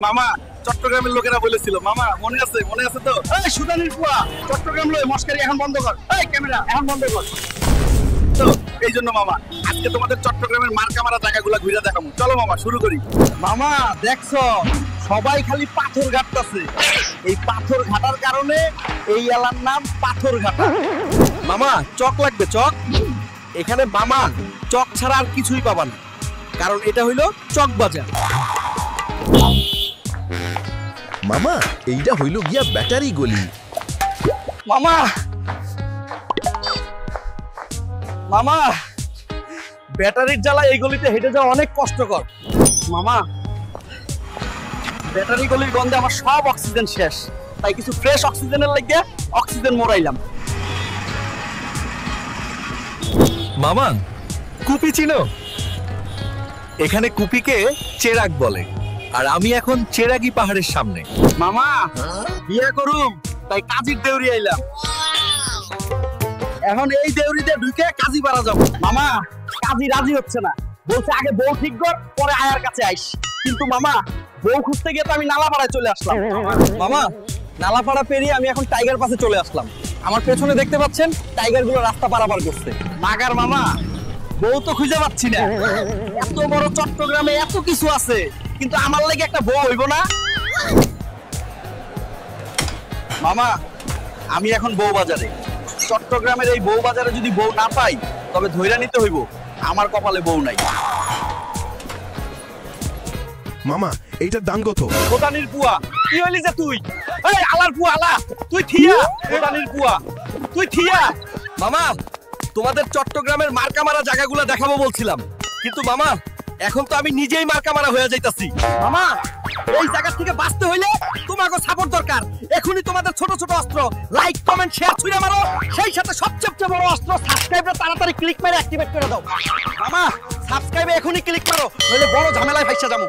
মামা চট্টগ্রামের লোকেরা বলেছিল মামা মনে আছে তো এই সুদানির পুয়া চট্টগ্রাম লয় মস্কারি এখন বন্ধ কর এই ক্যামেরা এখন বন্ধ কর তো এই জন্য মামা আজকে তোমাদের চট্টগ্রামের মার্কা মারা জায়গাগুলো ঘুরে দেখাবো চলো মামা শুরু করি মামা দেখছো সবাই খালি পাথর ঘাটতাছে এই পাথর ঘাটার কারণে এই এলাকার নাম পাথর ঘাটা মামা চক লাগবে চক এখানে মামা চক ছাড়া আর কিছুই পাবা না কারণ এটা হইলো চক বাজার মামা এইটা হইল গিয়া ব্যাটারি গলি মামা মামা ব্যাটারির জ্বালা এই গলিতে হেঁটে যাওয়া অনেক কষ্টকর মামা ব্যাটারি গলির গন্ধে আমার সব অক্সিজেন শেষ তাই কিছু ফ্রেশ অক্সিজেনের লাগিয়ে অক্সিজেন মোড়াইলাম মামা কুপি চিনো এখানে কুপিকে চেরাগ বলে আর আমি এখন চেরাগি পাহাড়ের সামনে মামা বিয়ে করুম তাই কাজীর দেউরি আইলাম এখন এই দেউরিতে ঢুকে কাজী পারা যাব মামা কাজী রাজি হচ্ছে না বলছে আগে বউ ঠিক কর পরে আয়ার কাছে আইস কিন্তু মামা বউ খুঁজতে গিয়ে তো আমি নালাপাড়ায় চলে আসলাম মামা নালাপাড়া পেরিয়ে আমি এখন টাইগার পাশে চলে আসলাম আমার পেছনে দেখতে পাচ্ছেন টাইগার গুলো রাস্তা পারাপার করছে নাগার মামা বউ তো খুঁজে পাচ্ছি না এত বড় চট্টগ্রামে এত কিছু আছে কিন্তু আমার লাগে একটা বউ হইব না মামা আমি এখন বউ বাজারে চট্টগ্রামের এই বউ বাজারে যদি বউ না পাই তবে ধইরা নিতে হইব আমার কপালে বউ নাই মামা এইটার দাম কত কোটানির পুয়া কি হইলি যে তুই এই আলার পুয়া আলা তুই থিয়া কোটানির পুয়া তুই থিয়া মামা তোমাদের চট্টগ্রামের মার্কা মারা জায়গাগুলো দেখাবো বলছিলাম কিন্তু মামা এখন তো আমি নিজেই মার্কা মারা হয়ে যাইতাছি মামা এই জায়গা থেকে বাঁচতে হইলে তোমাকে সাপোর্ট দরকার এখনি তোমাদের ছোট ছোট অস্ত্র লাইক কমেন্ট শেয়ার ছুঁড়ে মারো সেই সাথে সবচেয়ে বড় অস্ত্র সাবস্ক্রাইবটা তাড়াতাড়ি ক্লিক মেরে অ্যাক্টিভেট করে দাও মামা সাবস্ক্রাইবে এখনি ক্লিক মারো নইলে বড় ঝামেলায় ফাইসা যাবো